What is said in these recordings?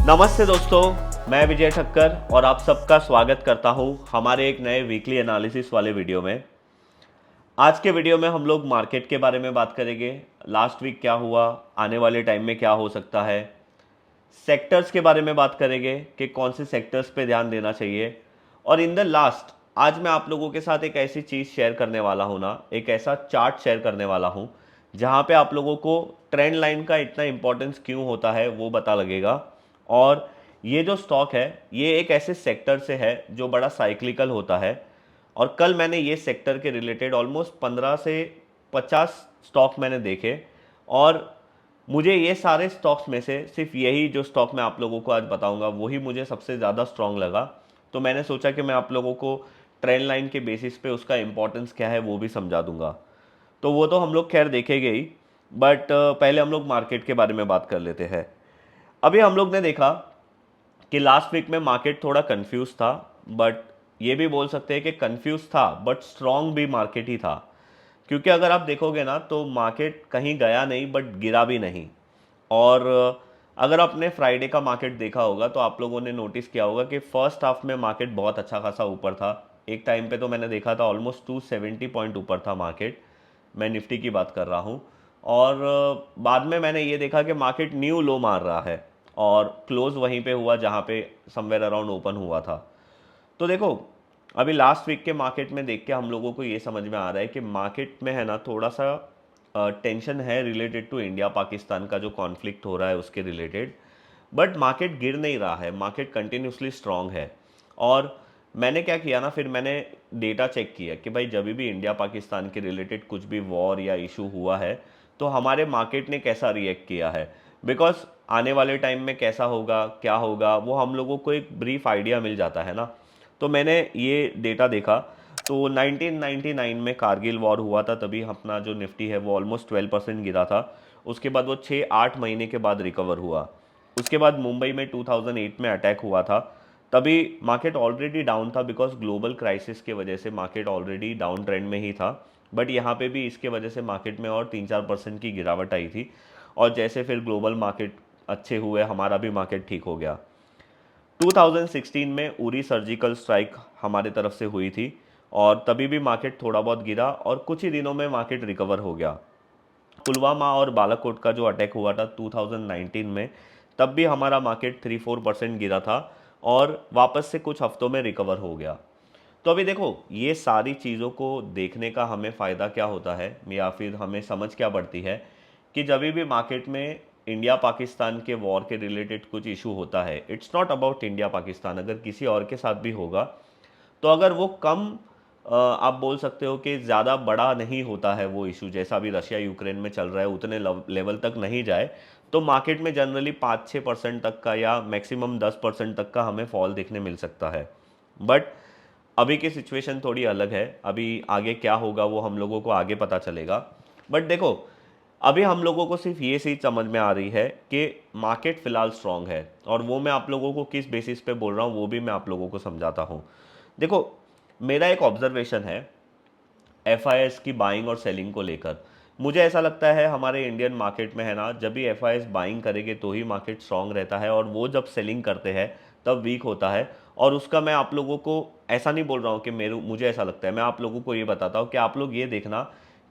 नमस्ते दोस्तों, मैं विजय ठक्कर और आप सबका स्वागत करता हूं हमारे एक नए वीकली एनालिसिस वाले वीडियो में। आज के वीडियो में हम लोग मार्केट के बारे में बात करेंगे। लास्ट वीक क्या हुआ, आने वाले टाइम में क्या हो सकता है, सेक्टर्स के बारे में बात करेंगे कि कौन से सेक्टर्स पे ध्यान देना चाहिए। और इन द लास्ट आज मैं आप लोगों के साथ एक ऐसी चीज़ शेयर करने वाला हूँ ना, एक ऐसा चार्ट शेयर करने वाला हूँ जहाँ पे आप लोगों को ट्रेंड लाइन का इतना इंपॉर्टेंस क्यों होता है वो पता लगेगा। और ये जो स्टॉक है ये एक ऐसे सेक्टर से है जो बड़ा साइक्लिकल होता है। और कल मैंने ये सेक्टर के रिलेटेड ऑलमोस्ट 15 से 50 स्टॉक मैंने देखे, और मुझे ये सारे स्टॉक्स में से सिर्फ यही जो स्टॉक मैं आप लोगों को आज बताऊंगा वही मुझे सबसे ज़्यादा स्ट्रांग लगा। तो मैंने सोचा कि मैं आप लोगों को ट्रेंड लाइन के बेसिस पे उसका इंपॉर्टेंस क्या है वो भी समझा दूंगा। तो वो तो हम लोग खैर देखेंगे ही, बट पहले हम लोग मार्केट के बारे में बात कर लेते हैं। अभी हम लोग ने देखा कि लास्ट वीक में मार्केट थोड़ा कंफ्यूज था, बट ये भी बोल सकते हैं कि कंफ्यूज था बट स्ट्रांग भी मार्केट ही था। क्योंकि अगर आप देखोगे ना तो मार्केट कहीं गया नहीं बट गिरा भी नहीं। और अगर आपने फ्राइडे का मार्केट देखा होगा तो आप लोगों ने नोटिस किया होगा कि फर्स्ट हाफ में मार्केट बहुत अच्छा खासा ऊपर था। एक टाइम पे तो मैंने देखा था ऑलमोस्ट 270 पॉइंट ऊपर था मार्केट। मैं निफ्टी की बात कर रहा हूँ। और बाद में मैंने ये देखा कि मार्केट न्यू लो मार रहा है और क्लोज वहीं पे हुआ जहाँ पे समवेयर अराउंड ओपन हुआ था। तो देखो, अभी लास्ट वीक के मार्केट में देख के हम लोगों को ये समझ में आ रहा है कि मार्केट में है ना थोड़ा सा टेंशन है रिलेटेड टू इंडिया पाकिस्तान का जो कॉन्फ्लिक्ट हो रहा है उसके रिलेटेड। बट मार्केट गिर नहीं रहा है, मार्केट कंटिन्यूसली स्ट्रांग है। और मैंने क्या किया ना, फिर मैंने डेटा चेक किया कि भाई जब भी इंडिया पाकिस्तान के रिलेटेड कुछ भी वॉर या इशू हुआ है तो हमारे मार्केट ने कैसा रिएक्ट किया है। बिकॉज आने वाले टाइम में कैसा होगा क्या होगा वो हम लोगों को एक ब्रीफ आइडिया मिल जाता है ना। तो मैंने ये डेटा देखा तो 1999 में कारगिल वॉर हुआ था, तभी अपना जो निफ्टी है वो ऑलमोस्ट 12% गिरा था। उसके बाद वो 6-8 महीने के बाद रिकवर हुआ। उसके बाद मुंबई में 2008 में अटैक हुआ था, तभी मार्केट ऑलरेडी डाउन था बिकॉज ग्लोबल क्राइसिस के वजह से मार्केट ऑलरेडी डाउन ट्रेंड में ही था। बट यहाँ पे भी इसके वजह से मार्केट में और 3-4% की गिरावट आई थी। और जैसे फिर ग्लोबल मार्केट अच्छे हुए हमारा भी मार्केट ठीक हो गया। 2016 में उरी सर्जिकल स्ट्राइक हमारे तरफ से हुई थी और तभी भी मार्केट थोड़ा बहुत गिरा और कुछ ही दिनों में मार्केट रिकवर हो गया। पुलवामा और बालाकोट का जो अटैक हुआ था 2019 में, तब भी हमारा मार्केट 3-4% गिरा था और वापस से कुछ हफ्तों में रिकवर हो गया। तो अभी देखो, ये सारी चीज़ों को देखने का हमें फ़ायदा क्या होता है या फिर हमें समझ क्या पड़ती है कि जब भी मार्केट में इंडिया पाकिस्तान के वॉर के रिलेटेड कुछ इशू होता है, it's not about India Pakistan, अगर किसी और के साथ भी होगा तो अगर वो कम आप बोल सकते हो कि ज़्यादा बड़ा नहीं होता है वो इशू, जैसा अभी रशिया यूक्रेन में चल रहा है उतने लेवल तक नहीं जाए, तो मार्केट में जनरली 5-6% तक का या मैक्सिमम 10% तक का हमें फॉल देखने मिल सकता है। बट अभी की सिचुएशन थोड़ी अलग है, अभी आगे क्या होगा वो हम लोगों को आगे पता चलेगा। बट देखो, अभी हम लोगों को सिर्फ ये चीज़ समझ में आ रही है कि मार्केट फ़िलहाल स्ट्रांग है, और वो मैं आप लोगों को किस बेसिस पे बोल रहा हूँ वो भी मैं आप लोगों को समझाता हूँ। देखो, मेरा एक ऑब्जर्वेशन है एफआईएस की बाइंग और सेलिंग को लेकर। मुझे ऐसा लगता है हमारे इंडियन मार्केट में है ना, जब भी एफआईएस बाइंग करेंगे तो ही मार्केट स्ट्रांग रहता है, और वो जब सेलिंग करते हैं तब वीक होता है। और उसका मैं आप लोगों को ऐसा नहीं बोल रहा हूँ कि मुझे ऐसा लगता है, मैं आप लोगों को ये बताता हूँ कि आप लोग ये देखना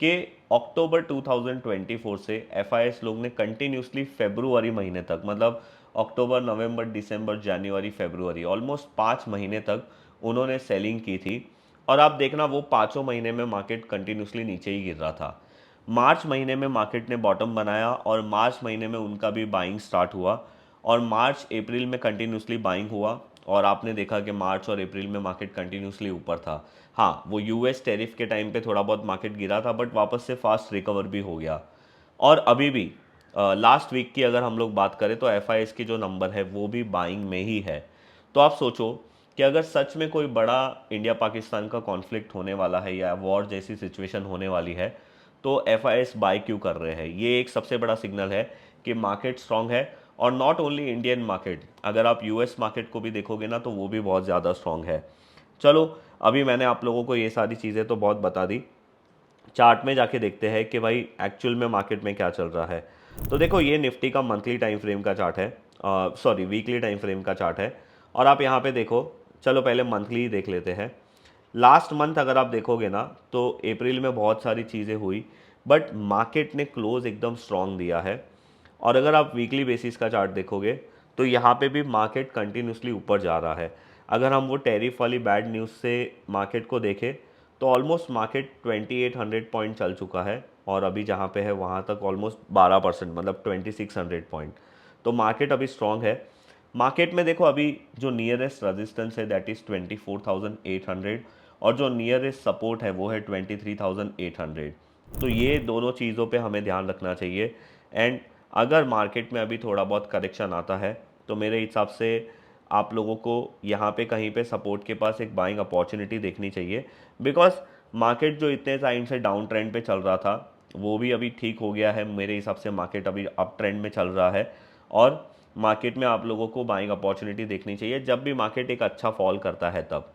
कि अक्टूबर 2024 से एफआईएस लोग ने कंटिन्यूसली फेब्रुवरी महीने तक, मतलब अक्टूबर नवंबर दिसंबर जनवरी फरवरी, ऑलमोस्ट 5 महीने तक उन्होंने सेलिंग की थी। और आप देखना वो पाँचों महीने में मार्केट कंटिन्यूसली नीचे ही गिर रहा था। मार्च महीने में मार्केट ने बॉटम बनाया और मार्च महीने में उनका भी बाइंग स्टार्ट हुआ, और मार्च अप्रैल में कंटिन्यूसली बाइंग हुआ। और आपने देखा कि मार्च और अप्रैल में मार्केट कंटिन्यूसली ऊपर था। हाँ, वो यूएस टैरिफ के टाइम पे थोड़ा बहुत मार्केट गिरा था बट वापस से फास्ट रिकवर भी हो गया। और अभी भी लास्ट वीक की अगर हम लोग बात करें तो एफआईएस की जो नंबर है वो भी बाइंग में ही है। तो आप सोचो कि अगर सच में कोई बड़ा इंडिया पाकिस्तान का कॉन्फ्लिक्ट होने वाला है या वॉर जैसी सिचुएशन होने वाली है तो एफआईएस बाय क्यों कर रहे हैं, ये एक सबसे बड़ा सिग्नल है कि मार्केट स्ट्रांग है। और नॉट ओनली इंडियन मार्केट, अगर आप यूएस मार्केट को भी देखोगे ना तो वो भी बहुत ज़्यादा स्ट्रांग है। चलो, अभी मैंने आप लोगों को ये सारी चीज़ें तो बहुत बता दी, चार्ट में जाके देखते हैं कि भाई एक्चुअल में मार्केट में क्या चल रहा है। तो देखो, ये निफ्टी का मंथली टाइम फ्रेम का चार्ट है। सॉरी वीकली टाइम फ्रेम का चार्ट है। और आप यहाँ पे देखो, चलो पहले मंथली ही देख लेते हैं। लास्ट मंथ अगर आप देखोगे ना तो अप्रैल में बहुत सारी चीज़ें हुई, बट मार्केट ने क्लोज एकदम स्ट्रांग दिया है। और अगर आप वीकली बेसिस का चार्ट देखोगे तो यहाँ पे भी मार्केट कंटिन्यूसली ऊपर जा रहा है। अगर हम वो टैरिफ वाली बैड न्यूज़ से मार्केट को देखें तो ऑलमोस्ट मार्केट 2800 पॉइंट चल चुका है, और अभी जहाँ पे है वहाँ तक ऑलमोस्ट 12%, मतलब 2600 पॉइंट। तो मार्केट अभी स्ट्रांग है। मार्केट में देखो अभी जो नियरेस्ट रेजिस्टेंस है दैट इज़ 24,800, और जो नियरेस्ट सपोर्ट है वो है 23,800। तो ये दोनों चीज़ों पे हमें ध्यान रखना चाहिए। एंड अगर मार्केट में अभी थोड़ा बहुत करेक्शन आता है तो मेरे हिसाब से आप लोगों को यहाँ पे कहीं पे सपोर्ट के पास एक बाइंग अपॉर्चुनिटी देखनी चाहिए, बिकॉज मार्केट जो इतने टाइम से डाउन ट्रेंड पे चल रहा था वो भी अभी ठीक हो गया है। मेरे हिसाब से मार्केट अभी अप ट्रेंड में चल रहा है, और मार्केट में आप लोगों को बाइंग अपॉर्चुनिटी देखनी चाहिए जब भी मार्केट एक अच्छा फॉल करता है तब।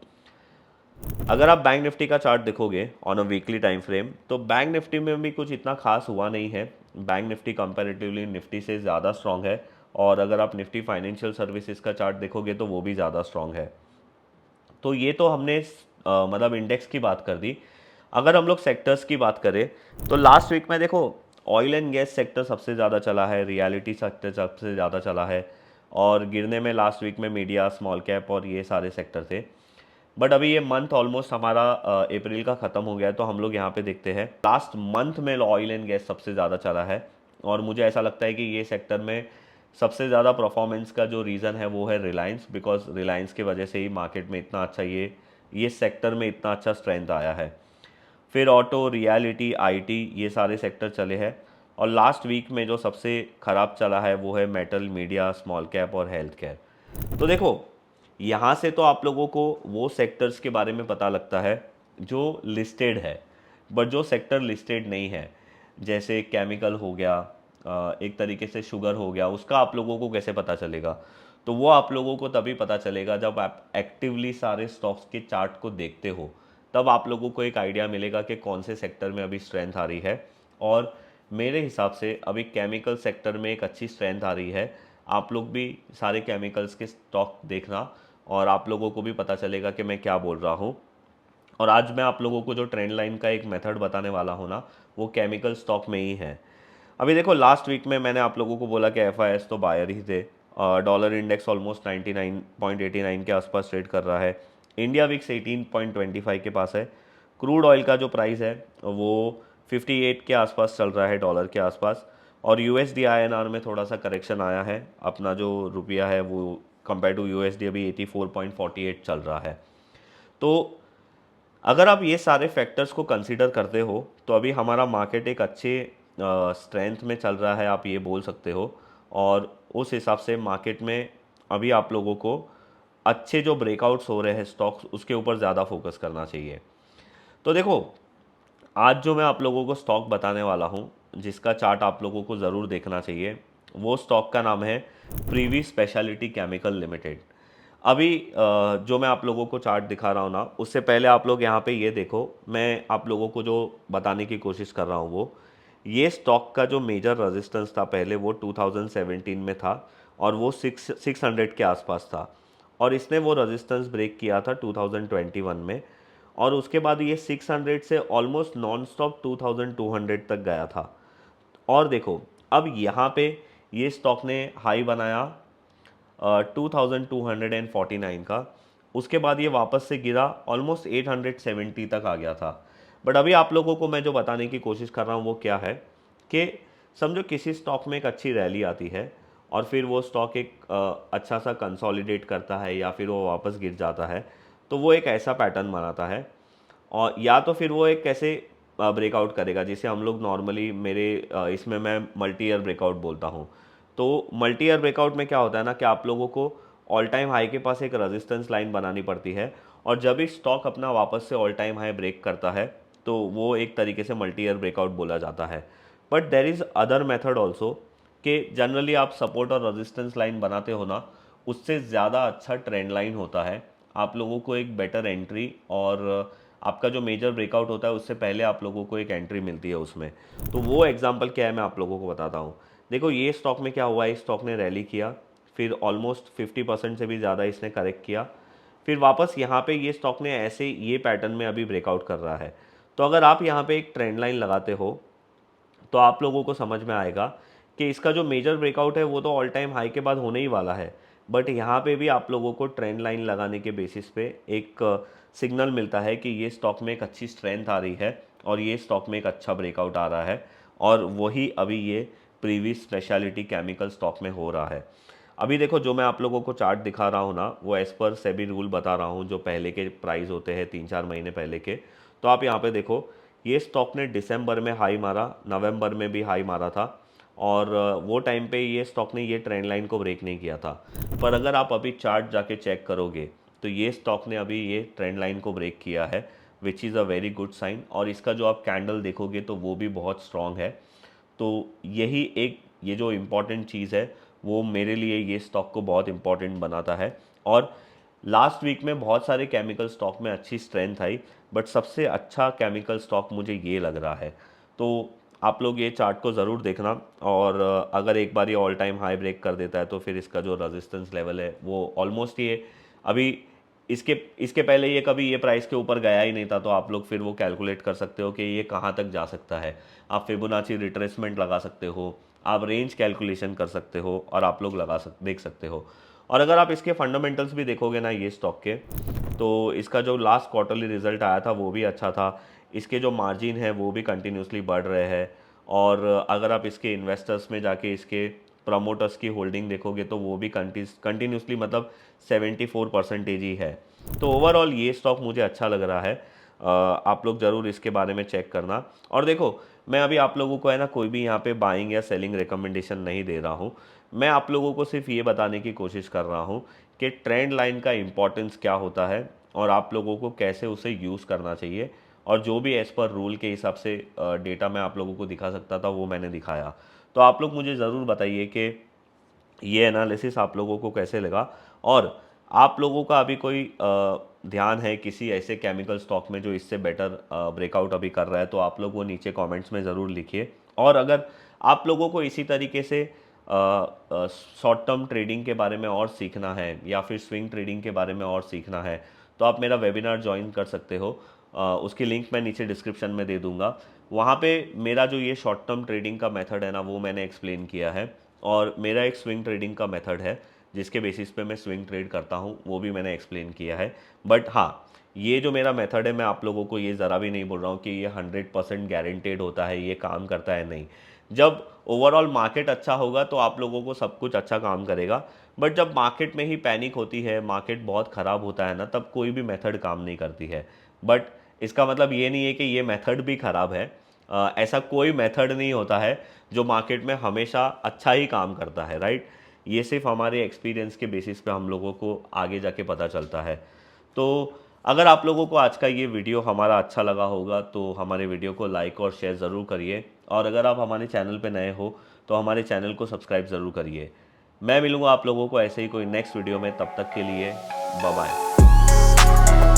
अगर आप बैंक निफ्टी का चार्ट देखोगे on a weekly time frame तो बैंक निफ्टी में भी कुछ इतना खास हुआ नहीं है। बैंक निफ्टी कंपैरेटिवली निफ्टी से ज़्यादा स्ट्रांग है, और अगर आप निफ्टी फाइनेंशियल सर्विसेज का चार्ट देखोगे तो वो भी ज़्यादा स्ट्रांग है। तो ये तो हमने मतलब इंडेक्स की बात कर दी। अगर हम लोग सेक्टर्स की बात करें तो लास्ट वीक में देखो ऑयल एंड गैस सेक्टर सबसे ज़्यादा चला है, रियलिटी सेक्टर सबसे ज़्यादा चला है, और गिरने में लास्ट वीक में मीडिया, स्मॉल कैप और ये सारे सेक्टर थे। बट अभी ये मंथ ऑलमोस्ट हमारा अप्रैल का ख़त्म हो गया है, तो हम लोग यहाँ पे देखते हैं लास्ट मंथ में ऑयल एंड गैस सबसे ज़्यादा चला है। और मुझे ऐसा लगता है कि ये सेक्टर में सबसे ज़्यादा परफॉर्मेंस का जो रीज़न है वो है रिलायंस, बिकॉज रिलायंस की वजह से ही मार्केट में इतना अच्छा ये सेक्टर में इतना अच्छा स्ट्रेंथ आया है। फिर ऑटो, रियलिटी, आईटी ये सारे सेक्टर चले हैं, और लास्ट वीक में जो सबसे ख़राब चला है वो है मेटल, मीडिया, स्मॉल कैप और हेल्थ केयर। तो देखो यहाँ से तो आप लोगों को वो सेक्टर्स के बारे में पता लगता है जो लिस्टेड है, बट जो सेक्टर लिस्टेड नहीं है जैसे केमिकल हो गया, एक तरीके से शुगर हो गया, उसका आप लोगों को कैसे पता चलेगा? तो वो आप लोगों को तभी पता चलेगा जब आप एक्टिवली सारे स्टॉक्स के चार्ट को देखते हो, तब आप लोगों को एक आइडिया मिलेगा कि कौन से सेक्टर में अभी स्ट्रेंथ आ रही है। और मेरे हिसाब से अभी केमिकल सेक्टर में एक अच्छी स्ट्रेंथ आ रही है। आप लोग भी सारे केमिकल्स के स्टॉक देखना, और आप लोगों को भी पता चलेगा कि मैं क्या बोल रहा हूँ। और आज मैं आप लोगों को जो ट्रेंड लाइन का एक मेथड बताने वाला हूँ ना, वो केमिकल स्टॉक में ही है। अभी देखो लास्ट वीक में मैंने आप लोगों को बोला कि एफआईएस तो बायर ही थे। डॉलर इंडेक्स ऑलमोस्ट 99.89 के आसपास ट्रेड कर रहा है। इंडिया विक्स 18.25 के पास है। क्रूड ऑयल का जो प्राइस है वो 58 के आसपास चल रहा है, डॉलर के आसपास। और यूएसडी आईएनआर में थोड़ा सा करेक्शन आया है। अपना जो रुपया है वो कंपेयर टू यूएसडी अभी 84.48 चल रहा है। तो अगर आप ये सारे फैक्टर्स को कंसीडर करते हो तो अभी हमारा मार्केट एक अच्छे स्ट्रेंथ में चल रहा है, आप ये बोल सकते हो। और उस हिसाब से मार्केट में अभी आप लोगों को अच्छे जो ब्रेकआउट्स हो रहे हैं स्टॉक्स, उसके ऊपर ज़्यादा फोकस करना चाहिए। तो देखो आज जो मैं आप लोगों को स्टॉक बताने वाला हूँ जिसका चार्ट आप लोगों को ज़रूर देखना चाहिए, वो स्टॉक का नाम है प्रीवी स्पेशलिटी केमिकल लिमिटेड। अभी जो मैं आप लोगों को चार्ट दिखा रहा हूँ ना, उससे पहले आप लोग यहाँ पे ये देखो, मैं आप लोगों को जो बताने की कोशिश कर रहा हूँ वो ये स्टॉक का जो मेजर रेजिस्टेंस था पहले वो 2017 में था, और वो 600 के आसपास था। और इसने वो रेजिस्टेंस ब्रेक किया था 2021 में, और उसके बाद ये 600 से ऑलमोस्ट नॉन स्टॉप 2200 तक गया था। और देखो अब यहाँ पे ये स्टॉक ने हाई बनाया 2249 का। उसके बाद ये वापस से गिरा, ऑलमोस्ट 870 तक आ गया था। बट अभी आप लोगों को मैं जो बताने की कोशिश कर रहा हूँ वो क्या है कि समझो किसी स्टॉक में एक अच्छी रैली आती है, और फिर वो स्टॉक एक अच्छा सा कंसोलिडेट करता है, या फिर वो वापस गिर जाता है, तो वो एक ऐसा पैटर्न बनाता है। और या तो फिर वो एक कैसे ब्रेकआउट करेगा जिसे हम लोग नॉर्मली इसमें मैं मल्टी ईयर ब्रेकआउट बोलता हूँ। तो मल्टी ईयर ब्रेकआउट में क्या होता है ना कि आप लोगों को ऑल टाइम हाई के पास एक रेजिस्टेंस लाइन बनानी पड़ती है, और जब भी स्टॉक अपना वापस से ऑल टाइम हाई ब्रेक करता है तो वो एक तरीके से मल्टी ईयर ब्रेकआउट बोला जाता है। But there is other method also कि जनरली आप सपोर्ट और रेजिस्टेंस लाइन बनाते हो ना, उससे ज़्यादा अच्छा ट्रेंड लाइन होता है। आप लोगों को एक बेटर एंट्री, और आपका जो मेजर ब्रेकआउट होता है उससे पहले आप लोगों को एक एंट्री मिलती है उसमें। तो वो एग्जांपल क्या है मैं आप लोगों को बताता हूँ। देखो ये स्टॉक में क्या हुआ है, इस स्टॉक ने रैली किया, फिर ऑलमोस्ट 50% से भी ज़्यादा इसने करेक्ट किया, फिर वापस यहाँ पे ये स्टॉक ने ऐसे ये पैटर्न में अभी ब्रेकआउट कर रहा है। तो अगर आप यहाँ पे एक ट्रेंड लाइन लगाते हो तो आप लोगों को समझ में आएगा कि इसका जो मेजर ब्रेकआउट है वो तो ऑल टाइम हाई के बाद होने ही वाला है, बट यहाँ पे भी आप लोगों को ट्रेंड लाइन लगाने के बेसिस पे एक सिग्नल मिलता है कि ये स्टॉक में एक अच्छी स्ट्रेंथ आ रही है और ये स्टॉक में एक अच्छा ब्रेकआउट आ रहा है, और वही अभी ये प्रीवियस स्पेशलिटी केमिकल स्टॉक में हो रहा है। अभी देखो, जो मैं आप लोगों को चार्ट दिखा रहा हूँ ना, वो एज़ पर सेबी रूल बता रहा हूँ, जो पहले के प्राइस होते हैं 3-4 महीने पहले के। तो आप यहाँ पे देखो, ये स्टॉक ने दिसंबर में हाई मारा, नवंबर में भी हाई मारा था, और वो टाइम पे ये स्टॉक ने ये ट्रेंड लाइन को ब्रेक नहीं किया था। पर अगर आप अभी चार्ट जाके चेक करोगे तो ये स्टॉक ने अभी ये ट्रेंड लाइन को ब्रेक किया है, which is a very good sign. और इसका जो आप कैंडल देखोगे तो वो भी बहुत स्ट्रॉन्ग है। तो यही एक, ये जो इम्पॉर्टेंट चीज़ है वो मेरे लिए ये स्टॉक को बहुत इम्पॉर्टेंट बनाता है। और लास्ट वीक में बहुत सारे केमिकल स्टॉक में अच्छी स्ट्रेंथ आई, बट सबसे अच्छा केमिकल स्टॉक मुझे ये लग रहा है। तो आप लोग ये चार्ट को ज़रूर देखना, और अगर एक बार ये ऑल टाइम हाई ब्रेक कर देता है तो फिर इसका जो रेजिस्टेंस लेवल है वो ऑलमोस्ट ये अभी, इसके इसके पहले ये कभी ये प्राइस के ऊपर गया ही नहीं था, तो आप लोग फिर वो कैलकुलेट कर सकते हो कि ये कहाँ तक जा सकता है। आप फिबोनाची रिट्रेसमेंट लगा सकते हो, आप रेंज कैलकुलेशन कर सकते हो, और आप लोग देख सकते हो। और अगर आप इसके फंडामेंटल्स भी देखोगे ना ये स्टॉक के, तो इसका जो लास्ट क्वार्टरली रिजल्ट आया था वो भी अच्छा था, इसके जो मार्जिन है वो भी कंटिन्यूसली बढ़ रहे हैं, और अगर आप इसके इन्वेस्टर्स में जाके इसके प्रमोटर्स की होल्डिंग देखोगे तो वो भी कंटिन्यूसली मतलब 74% ही है। तो ओवरऑल ये स्टॉक मुझे अच्छा लग रहा है। आप लोग ज़रूर इसके बारे में चेक करना। और देखो, मैं अभी आप लोगों को है ना कोई भी यहाँ पे बाइंग या सेलिंग रिकमेंडेशन नहीं दे रहा हूँ। मैं आप लोगों को सिर्फ ये बताने की कोशिश कर रहा हूँ कि ट्रेंड लाइन का इम्पोर्टेंस क्या होता है और आप लोगों को कैसे उसे यूज़ करना चाहिए, और जो भी एज़ पर रूल के हिसाब से डेटा मैं आप लोगों को दिखा सकता था वो मैंने दिखाया। तो आप लोग मुझे ज़रूर बताइए कि ये एनालिसिस आप लोगों को कैसे लगा, और आप लोगों का अभी कोई ध्यान है किसी ऐसे केमिकल स्टॉक में जो इससे बेटर ब्रेकआउट अभी कर रहा है, तो आप लोग वो नीचे कमेंट्स में ज़रूर लिखिए। और अगर आप लोगों को इसी तरीके से शॉर्ट टर्म ट्रेडिंग के बारे में और सीखना है या फिर स्विंग ट्रेडिंग के बारे में और सीखना है, तो आप मेरा वेबिनार ज्वाइन कर सकते हो। उसकी लिंक मैं नीचे डिस्क्रिप्शन में दे दूंगा। वहाँ पे मेरा जो ये शॉर्ट टर्म ट्रेडिंग का मेथड है ना वो मैंने एक्सप्लेन किया है, और मेरा एक स्विंग ट्रेडिंग का मेथड है जिसके बेसिस पे मैं स्विंग ट्रेड करता हूँ, वो भी मैंने एक्सप्लेन किया है। बट हाँ, ये जो मेरा मेथड है, मैं आप लोगों को ये ज़रा भी नहीं बोल रहा हूँ कि ये 100% गारंटेड होता है, ये काम करता है, नहीं। जब ओवरऑल मार्केट अच्छा होगा तो आप लोगों को सब कुछ अच्छा काम करेगा, बट जब मार्केट में ही पैनिक होती है, मार्केट बहुत ख़राब होता है ना, तब कोई भी मेथड काम नहीं करती है। बट इसका मतलब ये नहीं है कि ये मेथड भी ख़राब है। ऐसा कोई मेथड नहीं होता है जो मार्केट में हमेशा अच्छा ही काम करता है, राइट। ये सिर्फ हमारे एक्सपीरियंस के बेसिस पे हम लोगों को आगे जाके पता चलता है। तो अगर आप लोगों को आज का ये वीडियो हमारा अच्छा लगा होगा तो हमारे वीडियो को लाइक और शेयर ज़रूर करिए, और अगर आप हमारे चैनल पे नए हो तो हमारे चैनल को सब्सक्राइब ज़रूर करिए। मैं मिलूँगा आप लोगों को ऐसे ही कोई नेक्स्ट वीडियो में, तब तक के लिए बाय बाय।